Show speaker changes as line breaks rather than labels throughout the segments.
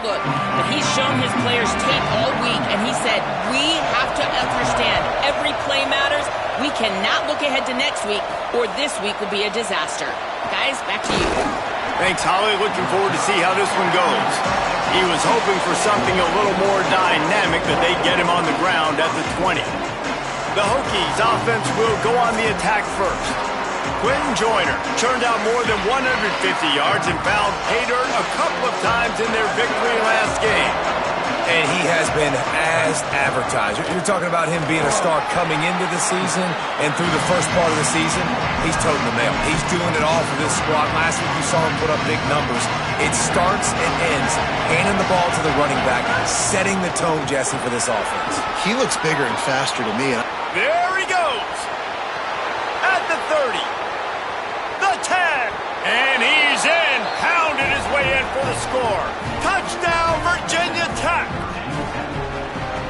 look. But he's shown his players tape all week, and he said, we have to understand every play matters. We cannot look ahead to next week, or this week will be a disaster. Guys, back to you.
Thanks, Holly. Looking forward to see how this one goes. He was hoping for something a little more dynamic, that they'd get him on the ground at the 20. The Hokies offense will go on the attack first. Quentin Joyner churned out more than 150 yards and found pay dirt a couple of times in their victory last game.
And he has been as advertised. You're talking about him being a star coming into the season, and through the first part of the season, he's toting the mail. He's doing it all for this squad. Last week you saw him put up big numbers. It starts and ends handing the ball to the running back, setting the tone, Jesse, for this offense.
He looks bigger and faster to me.
There he goes. At the 30. The 10. And he's in. Pounded his way in for the score. Touchdown, Virginia Tech.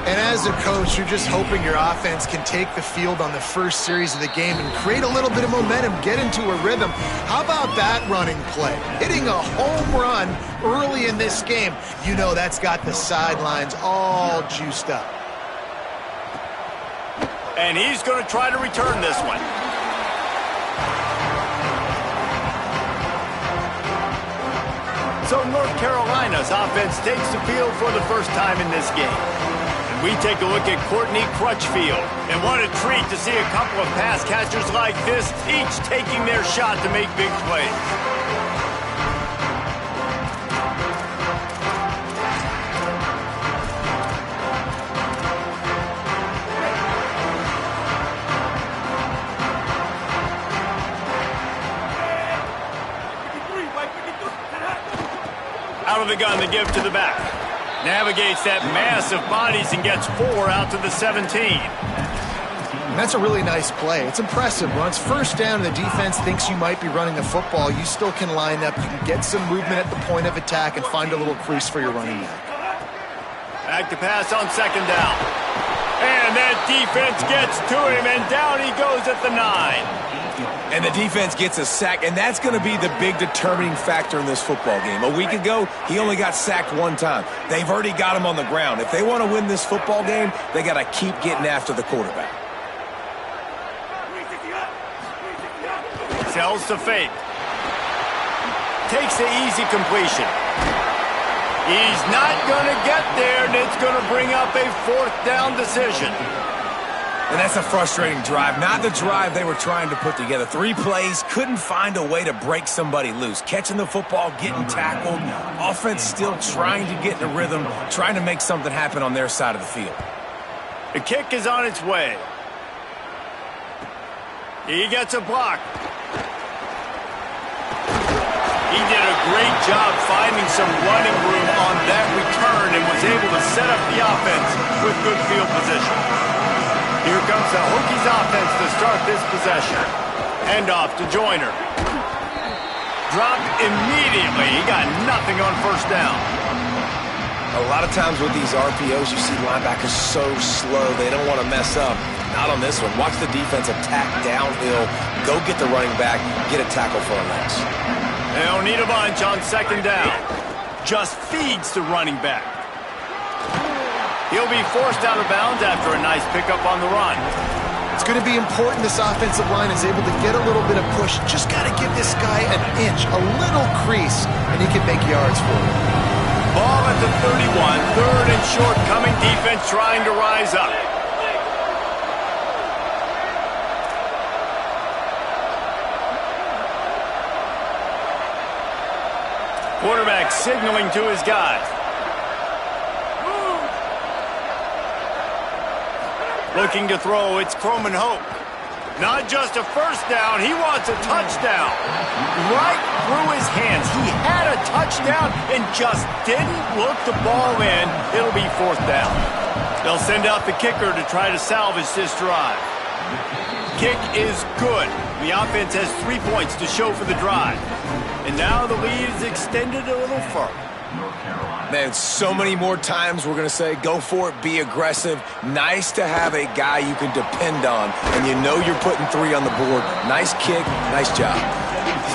And as a coach, you're just hoping your offense can take the field on the first series of the game and create a little bit of momentum, get into a rhythm. How about that running play? Hitting a home run early in this game. You know that's got the sidelines all juiced up.
And he's going to try to return this one. So North Carolina's offense takes the field for the first time in this game. And we take a look at Courtney Crutchfield. And what a treat to see a couple of pass catchers like this, each taking their shot to make big plays. Out of the gun, the give to the back. Navigates that mass of bodies and gets 4 out to the 17.
That's a really nice play. It's impressive. When it's first down and the defense thinks you might be running the football, you still can line up. You can get some movement at the point of attack and find a little crease for your running back.
Back to pass on second down. And that defense gets to him, and down he goes at the 9.
And the defense gets a sack, and that's going to be the big determining factor in this football game. A week ago, he only got sacked 1 time. They've already got him on the ground. If they want to win this football game, they got to keep getting after the quarterback.
Sells to fake. Takes the easy completion. He's not going to get there, and it's going to bring up a 4th down decision.
And that's a frustrating drive. Not the drive they were trying to put together. 3 plays, couldn't find a way to break somebody loose. Catching the football, getting tackled. Offense still trying to get in a rhythm, trying to make something happen on their side of the field.
The kick is on its way. He gets a block. He did a great job finding some running room on that return and was able to set up the offense with good field position. Here comes the Hokies offense to start this possession. Hand off to Joyner. Dropped immediately. He got nothing on first down.
A lot of times with these RPOs, you see linebackers so slow, they don't want to mess up. Not on this one. Watch the defense attack downhill, go get the running back, get a tackle for a loss.
They don't need a bunch on second down. Just feeds the running back. He'll be forced out of bounds after a nice pickup on the run.
It's going to be important this offensive line is able to get a little bit of push. Just got to give this guy an inch, a little crease, and he can make yards for you.
Ball at the 31, 3rd and short, coming defense trying to rise up. Quarterback signaling to his guys. Looking to throw, it's Croman Hope. Not just a first down, he wants a touchdown. Right through his hands. He had a touchdown and just didn't look the ball in. It'll be 4th down. They'll send out the kicker to try to salvage this drive. Kick is good. The offense has 3 points to show for the drive. And now the lead is extended a little further.
Man, so many more times we're going to say, go for it, be aggressive. Nice to have a guy you can depend on, and you know you're putting 3 on the board. Nice kick, nice job.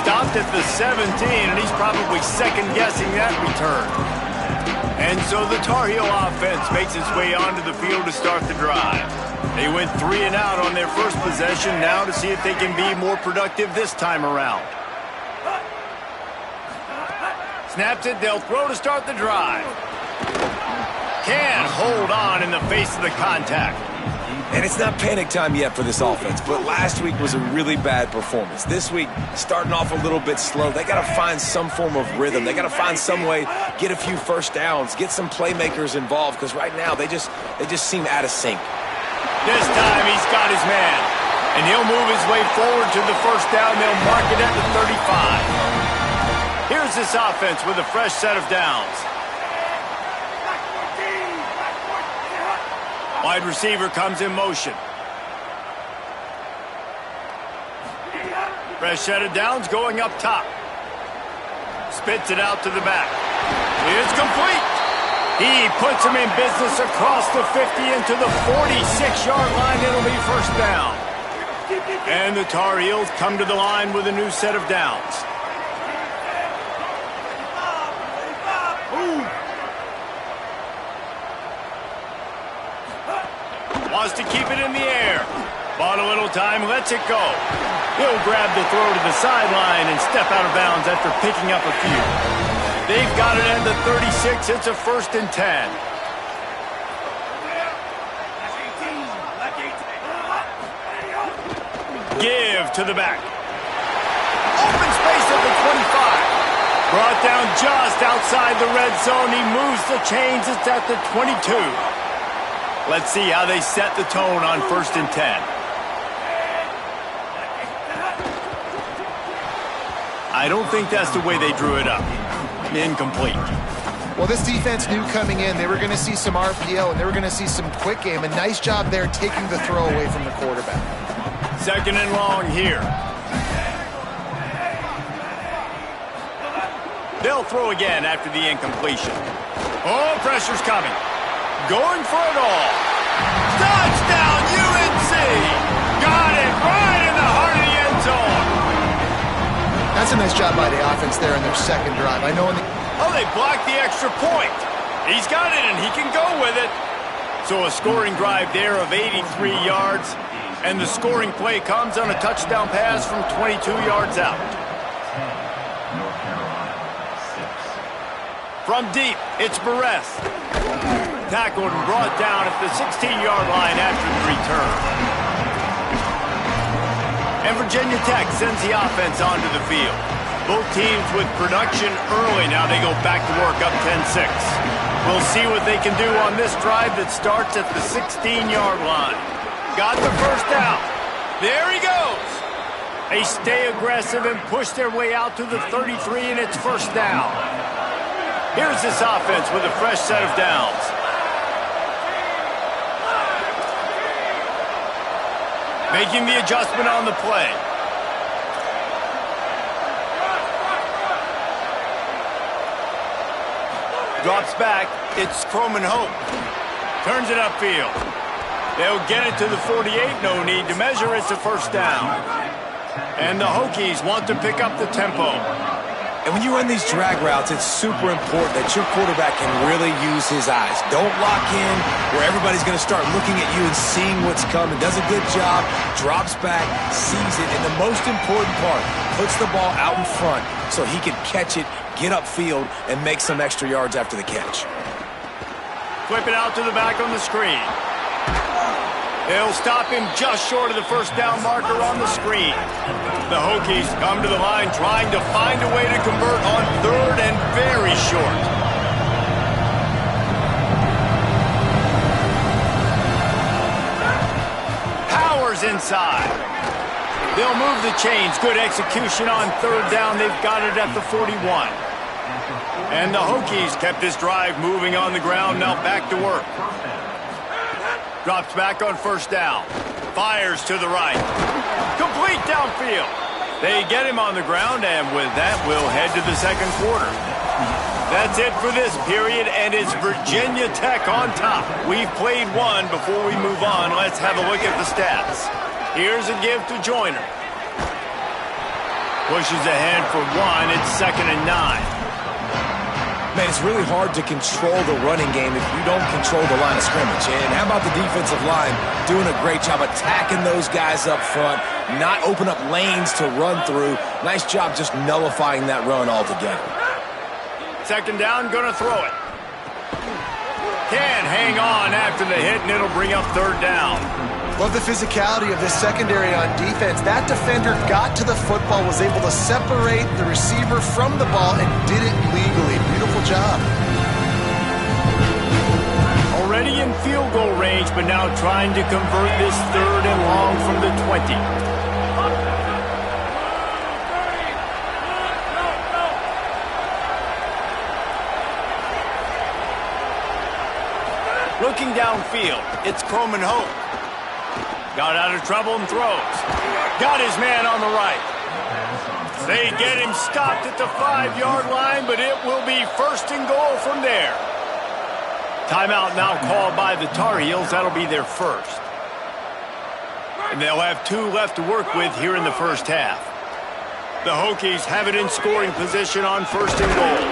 Stopped at the 17, and he's probably second-guessing that return. And so the Tar Heel offense makes its way onto the field to start the drive. They went 3 and out on their first possession, now to see if they can be more productive this time around. Snaps it, they'll throw to start the drive. Can't hold on in the face of the contact.
And it's not panic time yet for this offense, but last week was a really bad performance. This week, starting off a little bit slow. They got to find some form of rhythm. They got to find some way, get a few first downs, get some playmakers involved, because right now they just seem out of sync.
This time he's got his man, and he'll move his way forward to the first down. They'll mark it at the 35. Here's this offense with a fresh set of downs. Wide receiver comes in motion. Fresh set of downs going up top. Spits it out to the back. It's complete. He puts him in business across the 50 into the 46-yard line. It'll be first down. And the Tar Heels come to the line with a new set of downs. Wants to keep it in the air. Bought a little time, lets it go. He'll grab the throw to the sideline and step out of bounds after picking up a few. They've got it at the 36. It's a 1st and 10. Give to the back. Open space at the 25. Brought down just outside the red zone. He moves the chains. It's at the 22. Let's see how they set the tone on 1st and 10. I don't think that's the way they drew it up. Incomplete.
Well, this defense knew coming in they were going to see some RPO and they were going to see some quick game. A nice job there taking the throw away from the quarterback.
2nd and long here. They'll throw again after the incompletion. Oh, pressure's coming. Going for it all. Touchdown, UNC! Got it right in the heart of the end zone.
That's a nice job by the offense there in their second drive. I know in the...
Oh, they blocked the extra point. He's got it, and he can go with it. So a scoring drive there of 83 yards, and the scoring play comes on a touchdown pass from 22 yards out. From deep, it's Barres. Tackled and brought down at the 16-yard line after the return. And Virginia Tech sends the offense onto the field. Both teams with production early. Now they go back to work up 10-6. We'll see what they can do on this drive that starts at the 16-yard line. Got the first down. There he goes. They stay aggressive and push their way out to the 33, and it's first down. Here's this offense with a fresh set of downs. Making the adjustment on the play. Drops back. It's Croman Hope. Turns it upfield. They'll get it to the 48. No need to measure. It's a first down. And the Hokies want to pick up the tempo.
And when you run these drag routes, it's super important that your quarterback can really use his eyes. Don't lock in where everybody's going to start looking at you and seeing what's coming. Does a good job, drops back, sees it, and the most important part, puts the ball out in front so he can catch it, get upfield, and make some extra yards after the catch.
Flip it out to the back on the screen. They'll stop him just short of the first down marker on the screen. The Hokies come to the line trying to find a way to convert on 3rd and very short. Powers inside. They'll move the chains. Good execution on 3rd down. They've got it at the 41. And the Hokies kept this drive moving on the ground. Now back to work. Drops back on first down. Fires to the right. Complete downfield. They get him on the ground, and with that, we'll head to the second quarter. That's it for this period, and it's Virginia Tech on top. We've played one. Before we move on, let's have a look at the stats. Here's a give to Joyner. Pushes ahead for 1. It's 2nd and 9.
Man, it's really hard to control the running game if you don't control the line of scrimmage. And how about the defensive line doing a great job attacking those guys up front, not open up lanes to run through. Nice job just nullifying that run altogether.
Second down, gonna throw it. Can't hang on after the hit, and it'll bring up third down.
Love the physicality of this secondary on defense. That defender got to the football, was able to separate the receiver from the ball, and did it legally. Beautiful job.
Already in field goal range, but now trying to convert this third and long from the 20. Looking downfield, it's Hope. Got out of trouble and throws. Got his man on the right. They get him stopped at the 5-yard line, but it will be first and goal from there. Timeout now called by the Tar Heels. That'll be their first. And they'll have 2 left to work with here in the first half. The Hokies have it in scoring position on first and goal.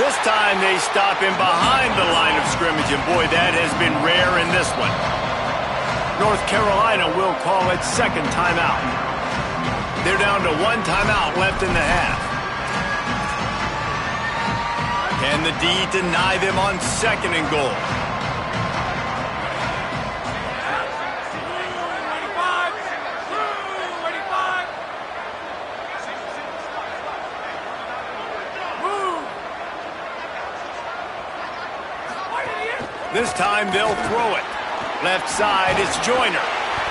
This time they stop him behind the line of scrimmage, and boy, that has been rare in this one. North Carolina will call its second timeout. They're down to 1 timeout left in the half. Can the D deny them on second and goal? This time they'll throw it. Left side, it's Joyner.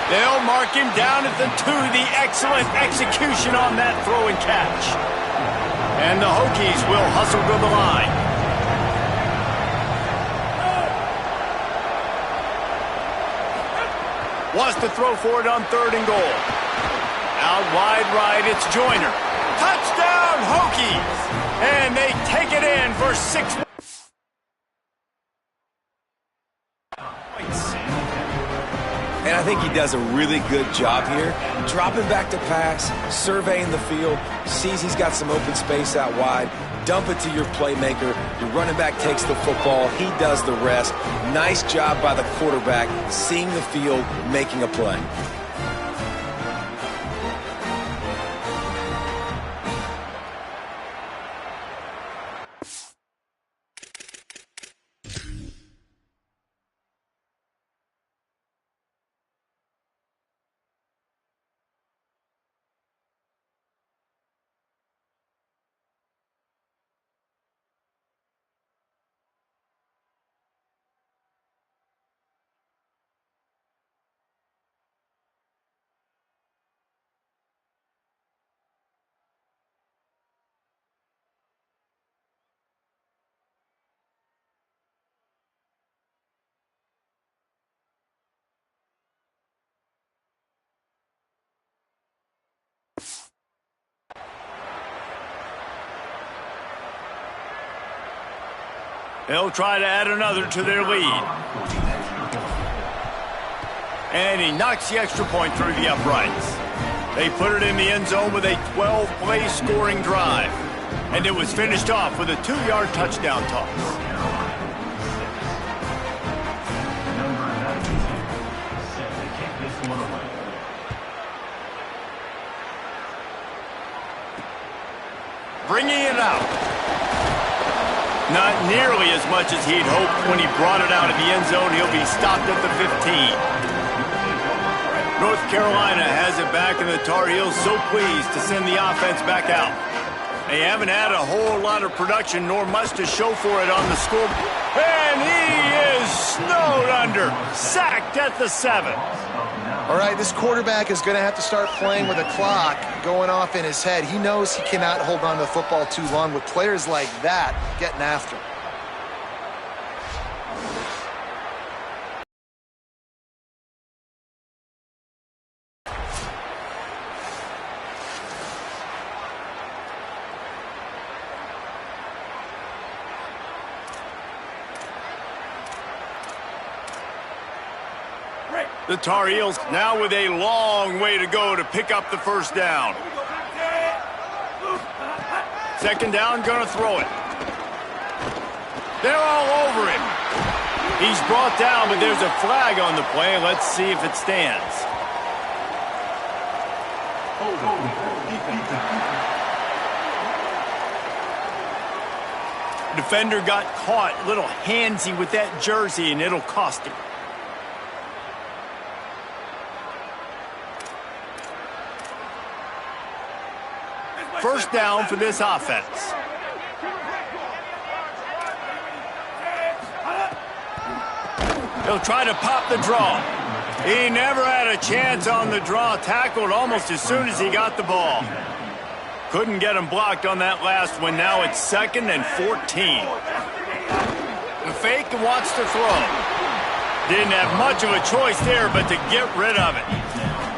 They'll mark him down at the 2. The excellent execution on that throw and catch. And the Hokies will hustle to the line. Wants to throw for it on third and goal. Out wide right, it's Joyner. Touchdown, Hokies! And they take it in for 6.
And I think he does a really good job here. Dropping back to pass, surveying the field, sees he's got some open space out wide, dump it to your playmaker. Your running back takes the football. He does the rest. Nice job by the quarterback, seeing the field, making a play.
They'll try to add another to their lead. And he knocks the extra point through the uprights. They put it in the end zone with a 12-play scoring drive. And it was finished off with a 2-yard touchdown toss. Bringing it out. Not nearly as much as he'd hoped when he brought it out of the end zone. He'll be stopped at the 15. North Carolina has it back, and the Tar Heels so pleased to send the offense back out. They haven't had a whole lot of production, nor much to show for it on the score. And he is snowed under, sacked at the 7.
All right, this quarterback is going to have to start playing with a clock going off in his head. He knows he cannot hold on to the football too long with players like that getting after him.
The Tar Heels now with a long way to go to pick up the first down. Second down, gonna throw it. They're all over him. He's brought down, but there's a flag on the play. Let's see if it stands. Defender got caught a little handsy with that jersey, and it'll cost him. First down for this offense. He'll try to pop the draw. He never had a chance on the draw. Tackled almost as soon as he got the ball. Couldn't get him blocked on that last one. Now it's 2nd and 14. The fake wants to throw. Didn't have much of a choice there, but to get rid of it.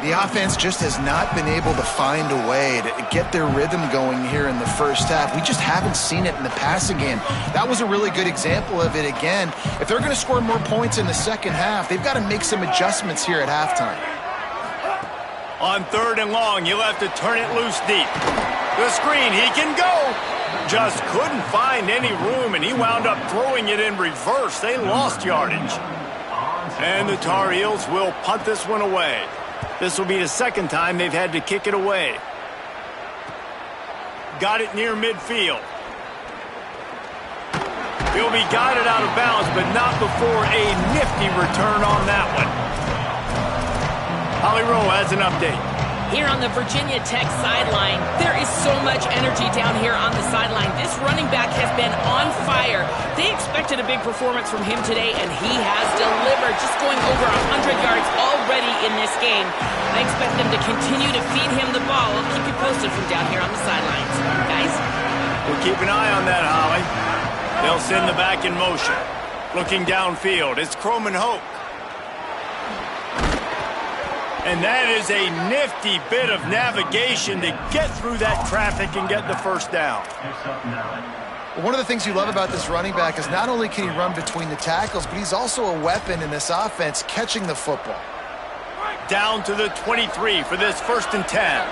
The offense just has not been able to find a way to get their rhythm going here in the first half. We just haven't seen it in the passing game. That was a really good example of it again. If they're going to score more points in the second half, they've got to make some adjustments here at halftime.
On 3rd and long, you'll have to turn it loose deep. The screen, he can go. Just couldn't find any room, and he wound up throwing it in reverse. They lost yardage. And the Tar Heels will punt this one away. This will be the 2nd time they've had to kick it away. Got it near midfield. He'll be guided out of bounds, but not before a nifty return on that one. Holly Rowe has an update.
Here on the Virginia Tech sideline, there is so much energy down here on the sideline. This running back has been on fire. They expected a big performance from him today, and he has delivered, just going over 100 yards already in this game. I expect them to continue to feed him the ball. I'll keep you posted from down here on the sidelines. Guys?
We'll keep an eye on that, Holly. They'll send the back in motion. Looking downfield, it's Croman Hoke. And that is a nifty bit of navigation to get through that traffic and get the first down.
One of the things you love about this running back is not only can he run between the tackles, but he's also a weapon in this offense catching the football.
Down to the 23 for this 1st and 10.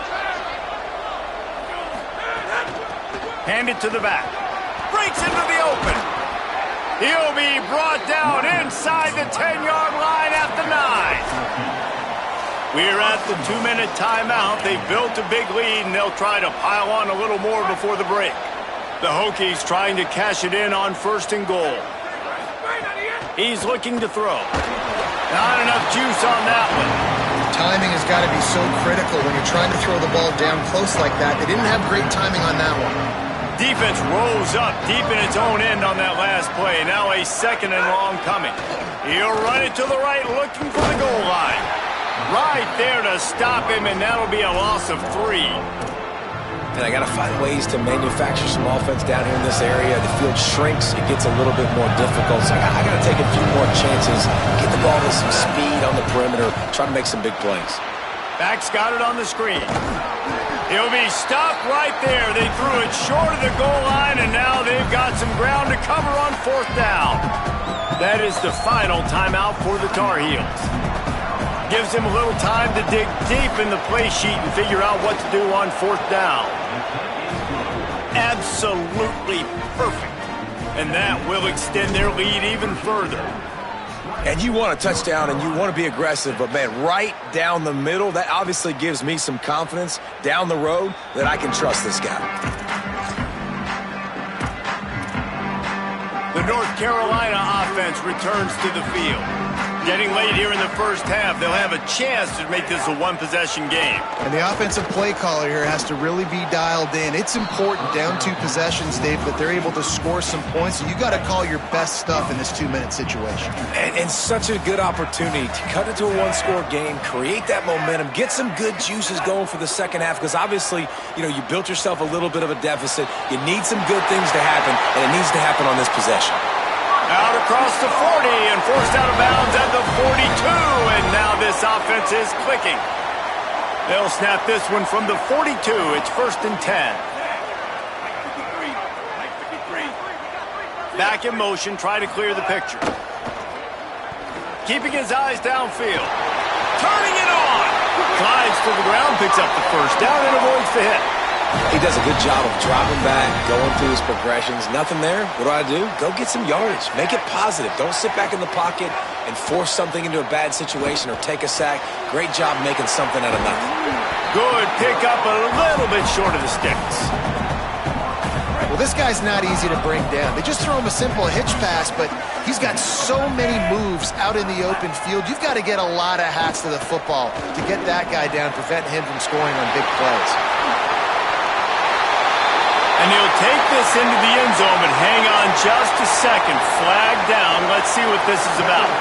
Hand it to the back. Breaks into the open. He'll be brought down inside the 10-yard line at the 9. We're at the 2-minute timeout. They've built a big lead, and they'll try to pile on a little more before the break. The Hokies trying to cash it in on 1st and goal. He's looking to throw. Not enough juice on that one.
Timing has got to be so critical when you're trying to throw the ball down close like that. They didn't have great timing on that one.
Defense rose up deep in its own end on that last play. Now a 2nd and long coming. He'll run it to the right, looking for the goal line. Right there to stop him, and that'll be a loss of 3.
And I got to find ways to manufacture some offense down here in this area. The field shrinks. It gets a little bit more difficult. So I got to take a few more chances, get the ball with some speed on the perimeter, try to make some big plays.
Back's got it on the screen. He'll be stopped right there. They threw it short of the goal line, and now they've got some ground to cover on 4th down. That is the final timeout for the Tar Heels. Gives him a little time to dig deep in the play sheet and figure out what to do on 4th down. Absolutely perfect. And that will extend their lead even further.
And you want a touchdown and you want to be aggressive, but man, right down the middle, that obviously gives me some confidence down the road that I can trust this guy.
The North Carolina offense returns to the field. Getting late here in the first half, they'll have a chance to make this a one-possession game.
And the offensive play caller here has to really be dialed in. It's important down 2 possessions, Dave, that they're able to score some points. So you got to call your best stuff in this 2-minute situation.
And such a good opportunity to cut it to a 1-score game, create that momentum, get some good juices going for the second half, because obviously, you built yourself a little bit of a deficit. You need some good things to happen, and it needs to happen on this possession.
Out across the 40 and forced out of bounds at the 42, and now this offense is clicking. They'll snap this one from the 42. It's 1st and 10. Back in motion, try to clear the picture. Keeping his eyes downfield. Turning it on. Glides to the ground, picks up the 1st down, and avoids the hit.
He does a good job of dropping back, going through his progressions. Nothing there. What do? Go get some yardage. Make it positive. Don't sit back in the pocket and force something into a bad situation or take a sack. Great job making something out of nothing.
Good pick up, a little bit short of the sticks.
Well, this guy's not easy to bring down. They just throw him a simple hitch pass, but he's got so many moves out in the open field. You've got to get a lot of hats to the football to get that guy down, prevent him from scoring on big plays.
And he'll take this into the end zone, but hang on just a second. Flag down. Let's see what this is about.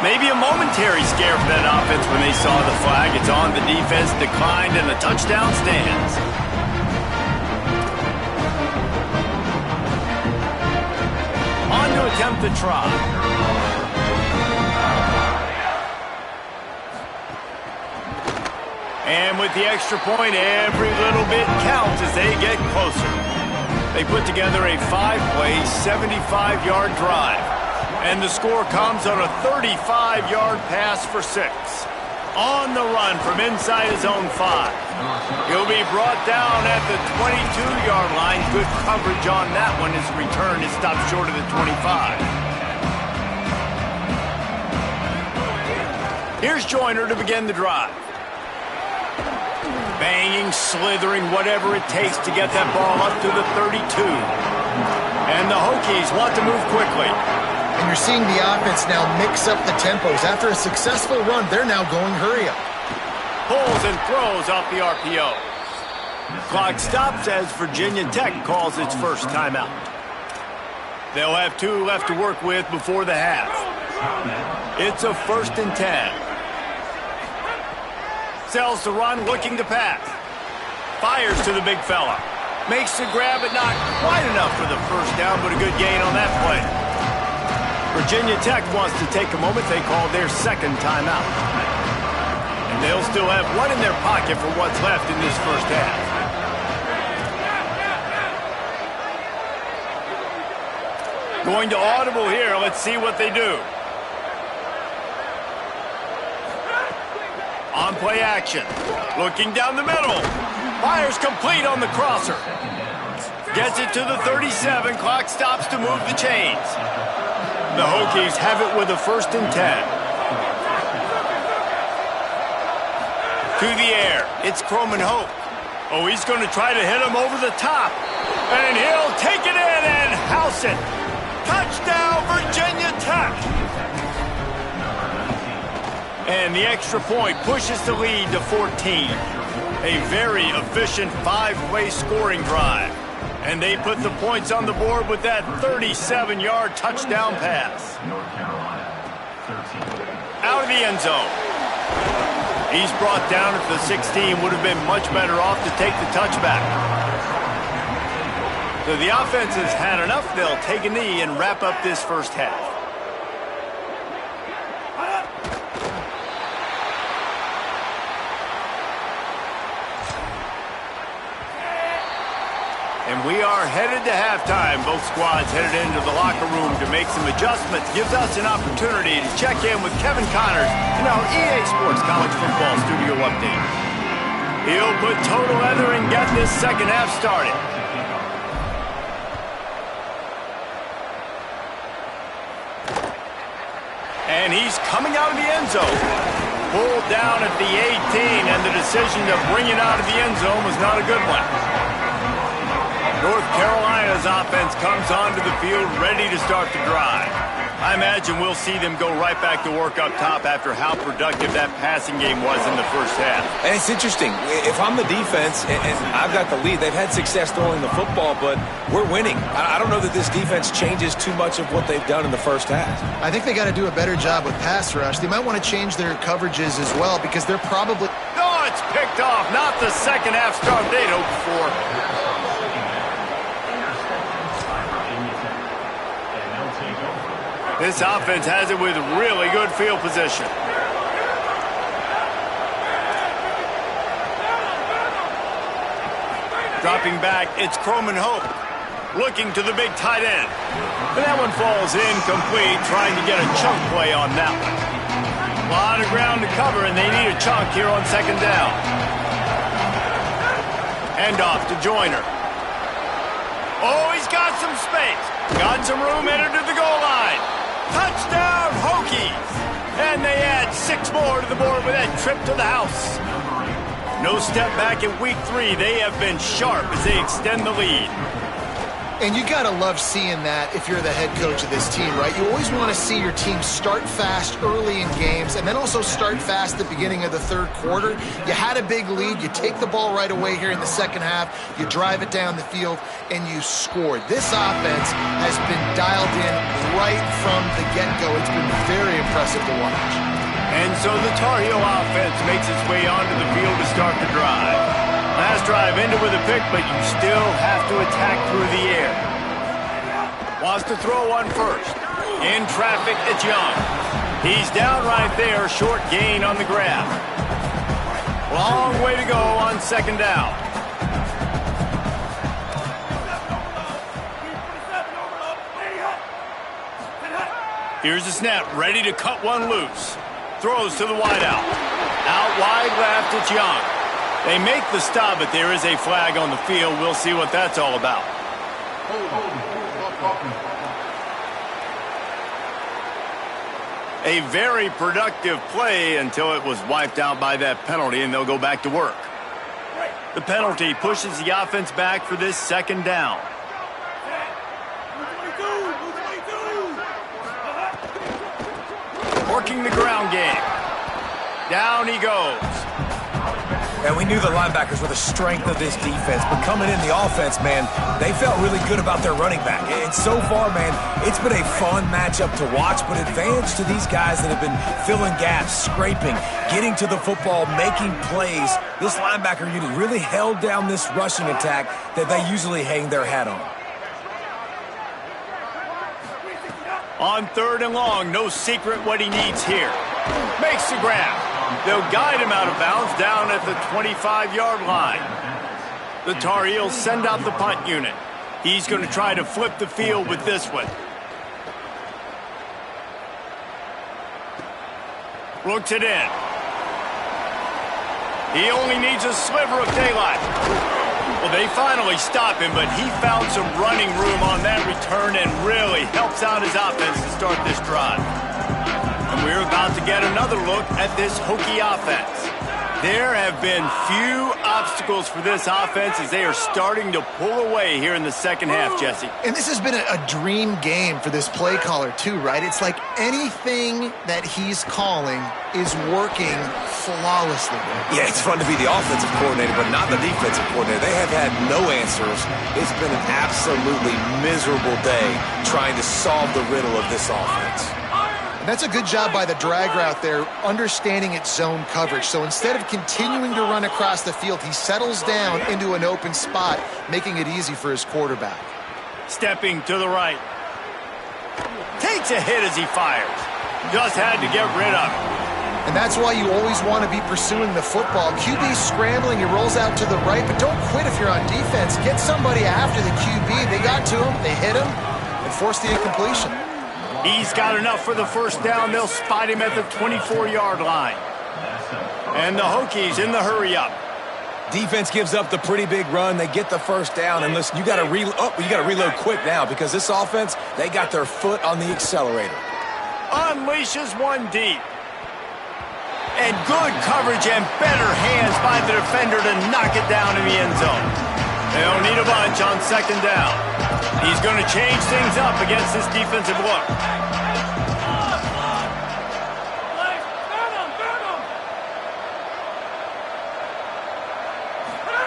Maybe a momentary scare for that offense when they saw the flag. It's on, the defense declined, and the touchdown stands. On to attempt the try. And with the extra point, every little bit counts as they get closer. They put together a 5-play, 75-yard drive. And the score comes on a 35-yard pass for 6. On the run from inside his own 5. He'll be brought down at the 22-yard line. Good coverage on that one. His return is stopped short of the 25. Here's Joyner to begin the drive. Banging, slithering, whatever it takes to get that ball up to the 32. And the Hokies want to move quickly.
And you're seeing the offense now mix up the tempos. After a successful run, they're now going hurry up.
Pulls and throws off the RPO. Clock stops as Virginia Tech calls its first timeout. They'll have 2 left to work with before the half. It's a 1st and 10. Sells the run, looking to pass. Fires to the big fella. Makes the grab, but not quite enough for the first down, but a good gain on that play. Virginia Tech wants to take a moment. They call their 2nd timeout. And they'll still have 1 in their pocket for what's left in this first half. Going to audible here. Let's see what they do. On play action. Looking down the middle. Fires complete on the crosser. Gets it to the 37. Clock stops to move the chains. The Hokies have it with a 1st and 10. To the air. It's Croman Hope. Oh, he's going to try to hit him over the top. And he'll take it in and house it. Touchdown, Virginia Tech. And the extra point pushes the lead to 14. A very efficient 5-play scoring drive. And they put the points on the board with that 37-yard touchdown pass. Out of the end zone. He's brought down at the 16. Would have been much better off to take the touchback. So the offense has had enough. They'll take a knee and wrap up this first half. And we are headed to halftime. Both squads headed into the locker room to make some adjustments. Gives us an opportunity to check in with Kevin Connors in our EA Sports College Football Studio Update. He'll put total leather and get this second half started. And he's coming out of the end zone. Pulled down at the 18, and the decision to bring it out of the end zone was not a good one. North Carolina's offense comes onto the field ready to start the drive. I imagine we'll see them go right back to work up top after how productive that passing game was in the first half.
And it's interesting. If I'm the defense and I've got the lead, they've had success throwing the football, but we're winning. I don't know that this defense changes too much of what they've done in the first half. I
think they got to do a better job with pass rush. They might want to change their coverages as well because they're probably...
No, it's picked off. Not the second half start they'd hoped for. This offense has it with really good field position. Dropping back, it's Croman Hope. Looking to the big tight end. But that one falls incomplete, trying to get a chunk play on that one. A lot of ground to cover, and they need a chunk here on second down. Hand off to Joyner. Oh, he's got some space. Got some room headed to the goal line. Touchdown, Hokies! And they add 6 more to the board with that trip to the house. No step back in week 3. They have been sharp as they extend the lead.
And you got to love seeing that if you're the head coach of this team, right? You always want to see your team start fast early in games and then also start fast at the beginning of the third quarter. You had a big lead. You take the ball right away here in the second half. You drive it down the field, and you scored. This offense has been dialed in right from the get-go. It's been very impressive to watch.
And so the Tar Heel offense makes its way onto the field to start the drive. Last drive ended with a pick, but you still have to attack through the air. Wants to throw one first. In traffic, it's Young. He's down right there, short gain on the grab. Long way to go on second down. Here's the snap, ready to cut one loose. Throws to the wideout. Out wide left, it's Young. They make the stop, but there is a flag on the field. We'll see what that's all about. A very productive play until it was wiped out by that penalty, and they'll go back to work. The penalty pushes the offense back for this second down. Working the ground game. Down he goes.
And we knew the linebackers were the strength of this defense, but coming in the offense, man, they felt really good about their running back. And so far, man, it's been a fun matchup to watch, but advantage to these guys that have been filling gaps, scraping, getting to the football, making plays. This linebacker unit really held down this rushing attack that they usually hang their hat on.
On third and long, no secret what he needs here. Makes the grab. They'll guide him out of bounds down at the 25-yard line. The Tar Heels send out the punt unit. He's going to try to flip the field with this one. Looks it in. He only needs a sliver of daylight. Well, they finally stop him, but he found some running room on that return and really helps out his offense to start this drive. And we're about to get another look at this Hokie offense. There have been few obstacles for this offense as they are starting to pull away here in the second half, Jesse.
And this has been a dream game for this play caller too, right? It's like anything that he's calling is working flawlessly.
Yeah, it's fun to be the offensive coordinator, but not the defensive coordinator. They have had no answers. It's been an absolutely miserable day trying to solve the riddle of this offense.
And that's a good job by the drag route there, understanding its zone coverage. So instead of continuing to run across the field, he settles down into an open spot, making it easy for his quarterback.
Stepping to the right. Takes a hit as he fires. Just had to get rid of it.
And that's why you always want to be pursuing the football. QB's scrambling, he rolls out to the right, but don't quit if you're on defense. Get somebody after the QB. They got to him, they hit him, and forced the incompletion.
He's got enough for the first down. They'll spot him at the 24-yard line. And the Hokies in the hurry-up.
Defense gives up the pretty big run. They get the first down. And listen, you got to reload quick now because this offense, they got their foot on the accelerator.
Unleashes one deep. And good coverage and better hands by the defender to knock it down in the end zone. They'll need a bunch on second down. He's going to change things up against this defensive look.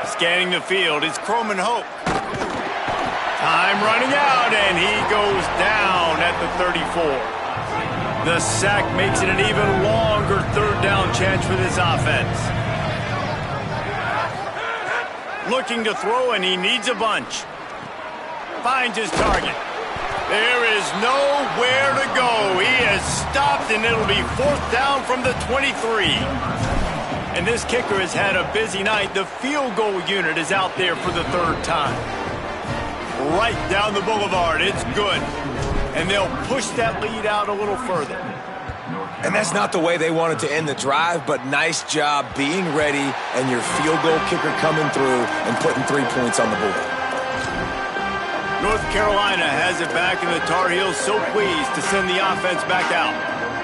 Scanning the field, it's Croman Hoke. Time running out, and he goes down at the 34. The sack makes it an even longer third down chance for this offense. Looking to throw, and he needs a bunch. Finds his target. There is nowhere to go. He has stopped, and it'll be fourth down from the 23. And this kicker has had a busy night. The field goal unit is out there for the third time. Right down the boulevard. It's good. And they'll push that lead out a little further.
And that's not the way they wanted to end the drive, but nice job being ready and your field goal kicker coming through and putting 3 points on the board.
North Carolina has it back, and the Tar Heels so pleased to send the offense back out.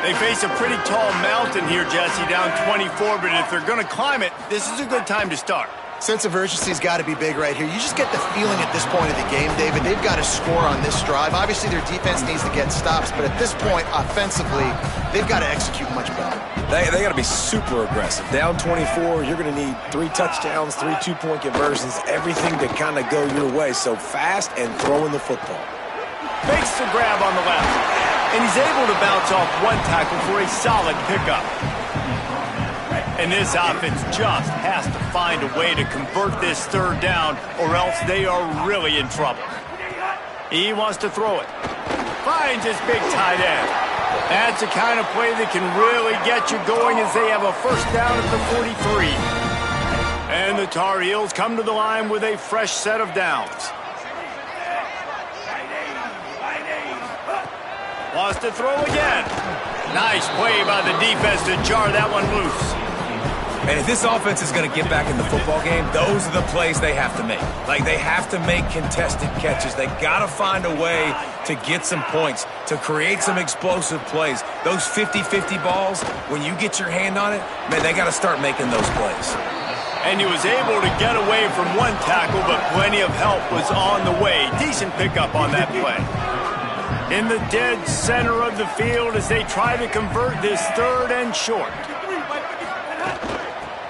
They face a pretty tall mountain here, Jesse, down 24, but if they're going to climb it, this is a good time to start.
Sense of urgency's got to be big right here. You just get the feeling at this point of the game, David, they've got to score on this drive. Obviously, their defense needs to get stops, but at this point, offensively, they've got to execute much better.
They got to be super aggressive. Down 24, you're going to need 3 touchdowns, 3 two-point conversions, everything to kind of go your way. So fast and throwing the football.
Fakes the grab on the left, and he's able to bounce off one tackle for a solid pickup. And this offense just has to find a way to convert this third down, or else they are really in trouble. He wants to throw it. Finds his big tight end. That's the kind of play that can really get you going as they have a first down at the 43. And the Tar Heels come to the line with a fresh set of downs. Wants to throw again. Nice play by the defense to jar that one loose.
And if this offense is going to get back in the football game, those are the plays they have to make. Like, they have to make contested catches. They got to find a way to get some points, to create some explosive plays. Those 50-50 balls, when you get your hand on it, man, they got to start making those plays.
And he was able to get away from one tackle, but plenty of help was on the way. Decent pickup on that play. In the dead center of the field as they try to convert this third and short.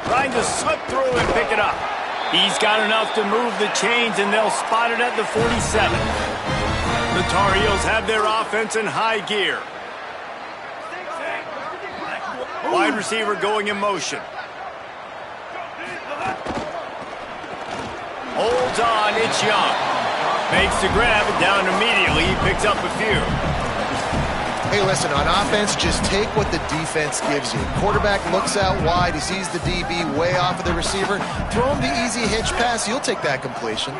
Trying to slip through and pick it up. He's got enough to move the chains, and they'll spot it at the 47. The Tar Heels have their offense in high gear. Wide receiver going in motion. Holds on, it's Young. Makes the grab, and down immediately. He picks up a few.
Hey, listen, on offense, just take what the defense gives you. Quarterback looks out wide. He sees the DB way off of the receiver. Throw him the easy hitch pass. You'll take that completion.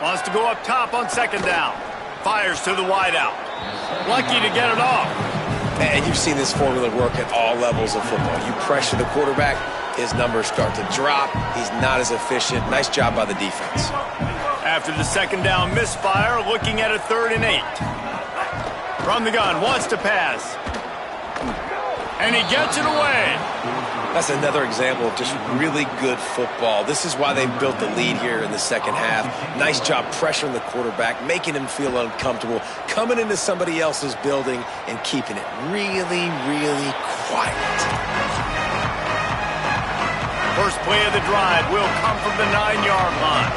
Wants to go up top on second down. Fires to the wideout. Lucky to get it off.
And you've seen this formula work at all levels of football. You pressure the quarterback, his numbers start to drop. He's not as efficient. Nice job by the defense.
After the second down misfire, looking at a 3rd and 8. From the gun, wants to pass. And he gets it away.
That's another example of just really good football. This is why they built the lead here in the second half. Nice job pressuring the quarterback, making him feel uncomfortable, coming into somebody else's building and keeping it really, really quiet.
First play of the drive will come from the 9-yard line.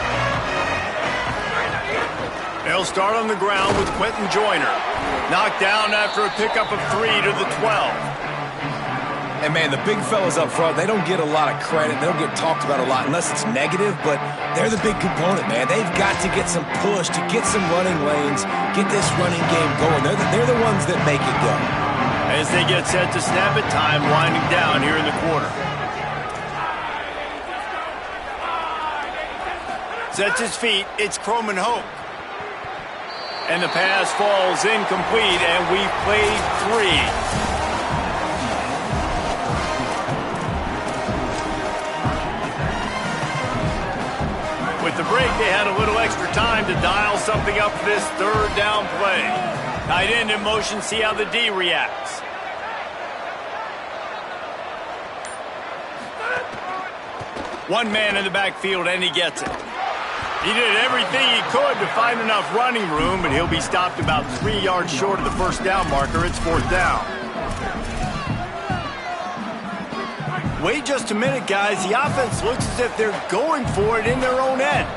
They'll start on the ground with Quentin Joyner. Knocked down after a pickup of 3 to the 12.
And, man, the big fellas up front, they don't get a lot of credit. They don't get talked about a lot unless it's negative, but they're the big component, man. They've got to get some push, to get some running lanes, get this running game going. They're the ones that make it go.
As they get set to snap it, time winding down here in the quarter. Sets his feet, it's Croman Hope. And the pass falls incomplete, and we've played 3. With the break, they had a little extra time to dial something up for this 3rd down play. Tight end in motion, see how the D reacts. One man in the backfield, and he gets it. He did everything he could to find enough running room, but he'll be stopped about 3 yards short of the first down marker. It's 4th down. Wait just a minute, guys. The offense looks as if they're going for it in their own end.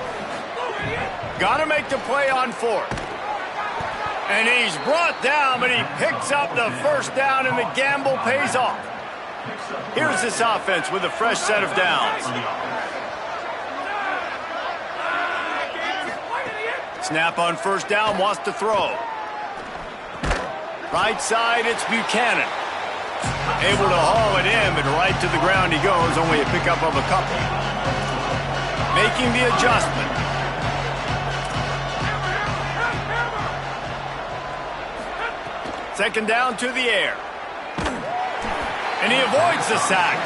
Got to make the play on 4th. And he's brought down, but he picks up the first down, and the gamble pays off. Here's this offense with a fresh set of downs. Snap on first down, wants to throw. Right side, it's Buchanan. Able to haul it in, but right to the ground he goes, only a pickup of a couple. Making the adjustment. Second down to the air. he avoids the sack.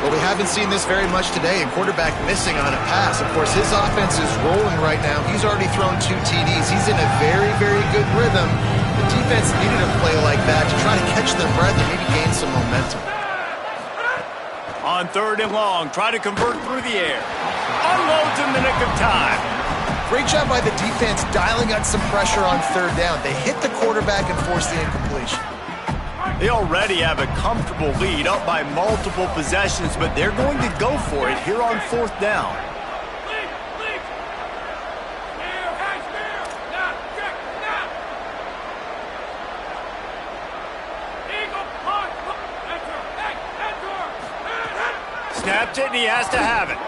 Well, we haven't seen this very much today, a quarterback missing on a pass. Of course, his offense is rolling right now. He's already thrown 2 TDs. He's in a very, very good rhythm. The defense needed a play like that to try to catch their breath and maybe gain some momentum.
On 3rd and long, try to convert through the air. Unloads in the nick of time.
Great job by the defense dialing out some pressure on 3rd down. They hit the quarterback and forced the incompletion.
They already have a comfortable lead, up by multiple possessions, but they're going to go for it here on 4th down. Snapped it, and he has to have it.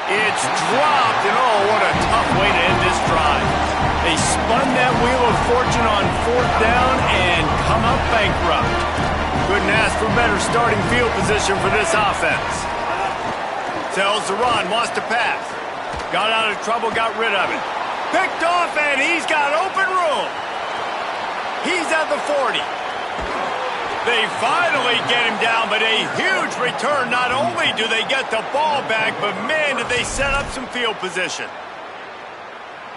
It's dropped, and oh, what a tough way to end this drive. They spun that wheel of fortune on 4th down and come up bankrupt. Couldn't ask for better starting field position for this offense. Tells the run, wants to pass. Got out of trouble, got rid of it. Picked off, and he's got open room. He's at the 40. They finally get him down, but a huge return. Not only do they get the ball back, but man, did they set up some field position.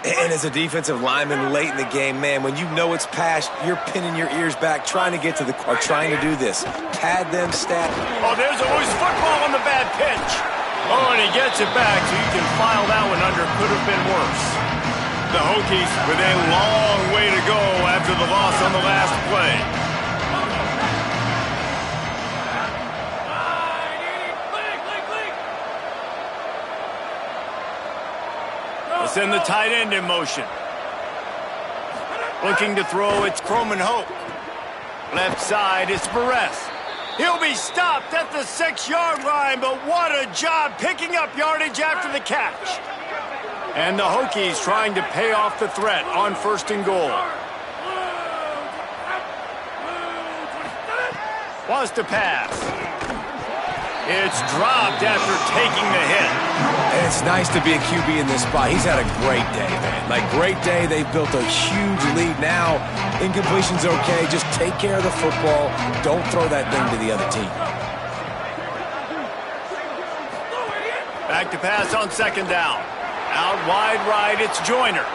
And as a defensive lineman late in the game, man, when you know it's past, you're pinning your ears back, trying to get to the or trying to do this. Pad them, stat.
Oh, there's a loose football on the bad pitch. Oh, and he gets it back, so you can file that one under. Could have been worse. The Hokies with a long way to go after the loss on the last play. Send the tight end in motion. Looking to throw, it's Hope. Left side, it's Perez. He'll be stopped at the 6-yard line, but what a job picking up yardage after the catch. And the Hokies trying to pay off the threat on 1st and goal. Wants to pass. It's dropped after taking the hit.
And it's nice to be a QB in this spot. He's had a great day, man. Like, great day. They've built a huge lead now. Incompletion's okay. Just take care of the football. Don't throw that thing to the other team.
Back to pass on 2nd down. Out wide right, it's Joyner.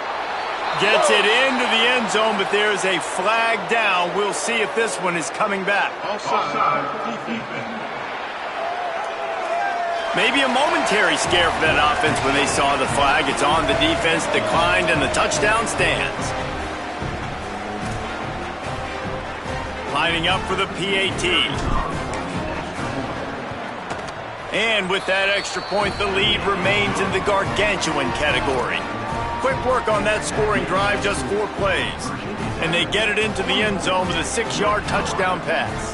Gets it into the end zone, but there's a flag down. We'll see if this one is coming back. Offside. Maybe a momentary scare for that offense when they saw the flag. It's on, the defense declined, and the touchdown stands. Lining up for the PAT. And with that extra point, the lead remains in the gargantuan category. Quick work on that scoring drive, just 4 plays. And they get it into the end zone with a 6-yard touchdown pass.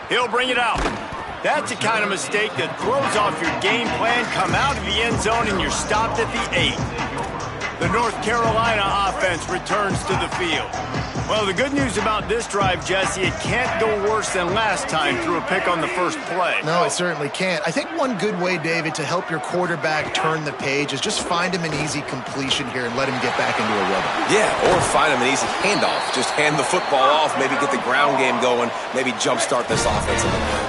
He'll bring it out. That's the kind of mistake that throws off your game plan. Come out of the end zone and you're stopped at the 8. The North Carolina offense returns to the field. Well, the good news about this drive, Jesse, it can't go worse than last time through a pick on the first play.
No, it certainly can't. I think one good way, David, to help your quarterback turn the page is just find him an easy completion here and let him get back into a rhythm.
Yeah, or find him an easy handoff. Just hand the football off, maybe get the ground game going, maybe jumpstart this offense a little bit.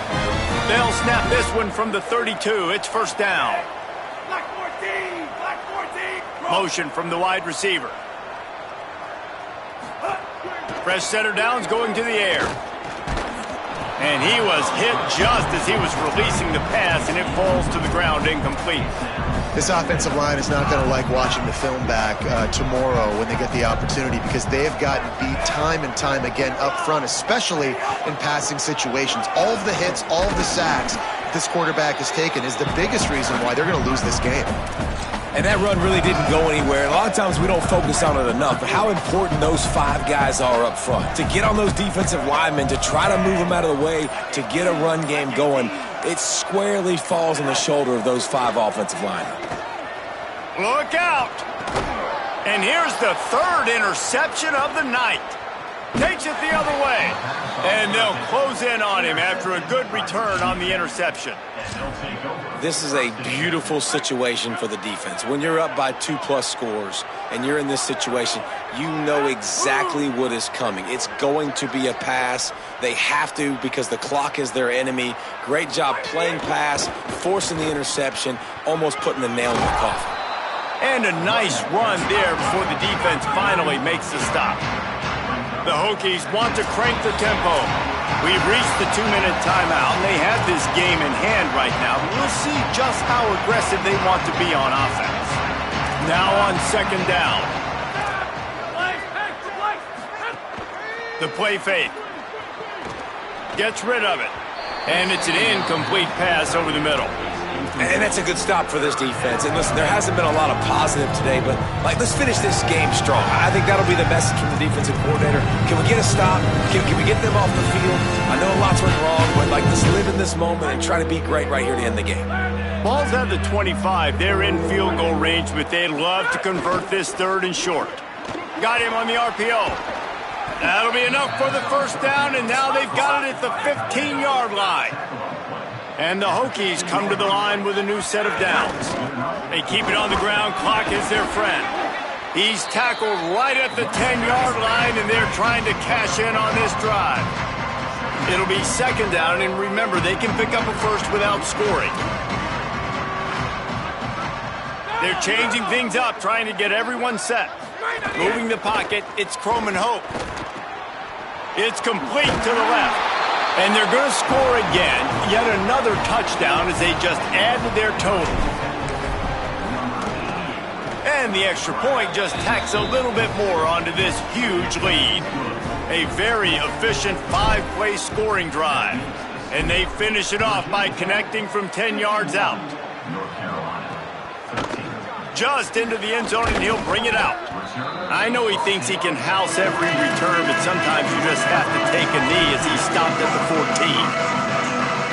They'll snap this one from the 32. It's 1st down.
Black 14! Black 14!
Motion from the wide receiver. Fresh center down's going to the air. And he was hit just as he was releasing the pass, and it falls to the ground incomplete.
This offensive line is not going to like watching the film back tomorrow when they get the opportunity, because they have gotten beat time and time again up front, especially in passing situations. All of the hits, all of the sacks this quarterback has taken is the biggest reason why they're going to lose this game.
And that run really didn't go anywhere. A lot of times we don't focus on it enough, but how important those 5 guys are up front. To get on those defensive linemen, to try to move them out of the way, to get a run game going, it squarely falls on the shoulder of those 5 offensive linemen.
Look out. And here's the third interception of the night. Takes it the other way. And they'll close in on him after a good return on the interception.
This is a beautiful situation for the defense. When you're up by 2+ scores and you're in this situation, you know exactly what is coming. It's going to be a pass. They have to because the clock is their enemy. Great job playing pass, forcing the interception, almost putting the nail in the coffin.
And a nice run there before the defense finally makes the stop. The Hokies want to crank the tempo. We've reached the 2-minute timeout, and they have this game in hand right now. We'll see just how aggressive they want to be on offense. Now on second down. The play fake. Gets rid of it. And it's an incomplete pass over the middle.
And that's a good stop for this defense. And listen, there hasn't been a lot of positive today, but let's finish this game strong. I think that'll be the message from the defensive coordinator. Can we get a stop? Can we get them off the field? I know lots went wrong, but let's live in this moment and try to be great right here to end the game.
Ball's at the 25. They're in field goal range, but they'd love to convert this third and short. Got him on the RPO. That'll be enough for the first down, and now they've got it at the 15-yard line. And the Hokies come to the line with a new set of downs. They keep it on the ground. Clock is their friend. He's tackled right at the 10-yard line, and they're trying to cash in on this drive. It'll be second down, and remember, they can pick up a first without scoring. They're changing things up, trying to get everyone set. Moving the pocket, it's Croman Hope. It's complete to the left. And they're going to score again, yet another touchdown as they just add to their total. And the extra point just tacks a little bit more onto this huge lead. A very efficient 5-play scoring drive. And they finish it off by connecting from 10 yards out. Just into the end zone, and he'll bring it out. I know he thinks he can house every return, but sometimes you just have to take a knee as he stopped at the 14.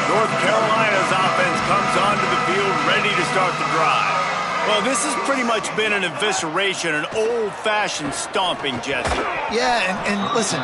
North Carolina's offense comes onto the field ready to start the drive. Well, this has pretty much been an evisceration, an old-fashioned stomping, Jesse.
Yeah, and listen,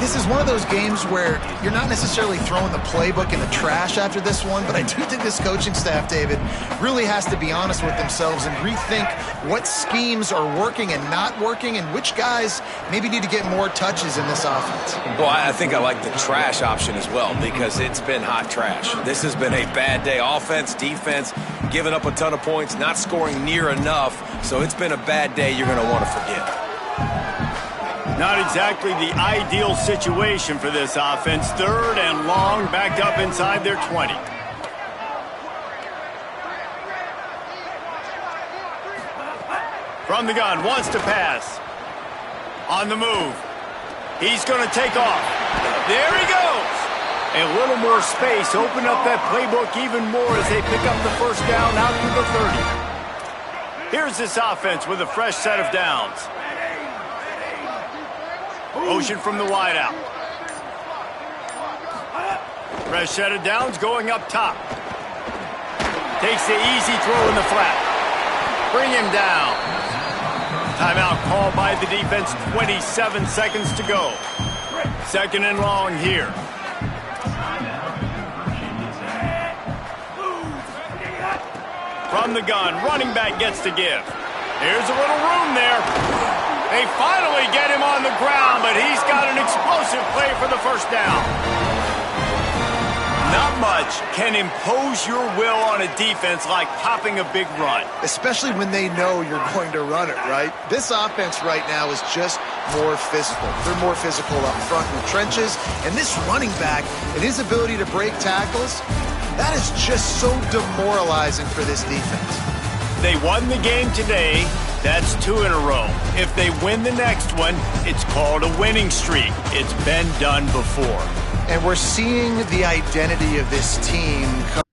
this is one of those games where you're not necessarily throwing the playbook in the trash after this one, but I do think this coaching staff, David, really has to be honest with themselves and rethink what schemes are working and not working and which guys maybe need to get more touches in this offense.
Well, I think I like the trash option as well because it's been hot trash. This has been a bad day. Offense, defense, giving up a ton of points, not scoring near enough, so it's been a bad day you're going to want to forget.
Not exactly the ideal situation for this offense. Third and long, backed up inside their 20. From the gun, wants to pass. On the move. He's going to take off. There he goes. A little more space, open up that playbook even more as they pick up the first down out to the 30. Here's this offense with a fresh set of downs. Motion from the wideout. Fresh set of downs going up top. Takes the easy throw in the flat. Bring him down. Timeout called by the defense, 27 seconds to go. Second and long here. From the gun, running back gets to give. There's a little room there. They finally get him on the ground, but he's got an explosive play for the first down. Not much can impose your will on a defense like popping a big run.
Especially when they know you're going to run it, right? This offense right now is just more physical. They're more physical up front in the trenches. And this running back and his ability to break tackles, that is just so demoralizing for this defense.
They won the game today. That's 2 in a row. If they win the next one, it's called a winning streak. It's been done before.
And we're seeing the identity of this team come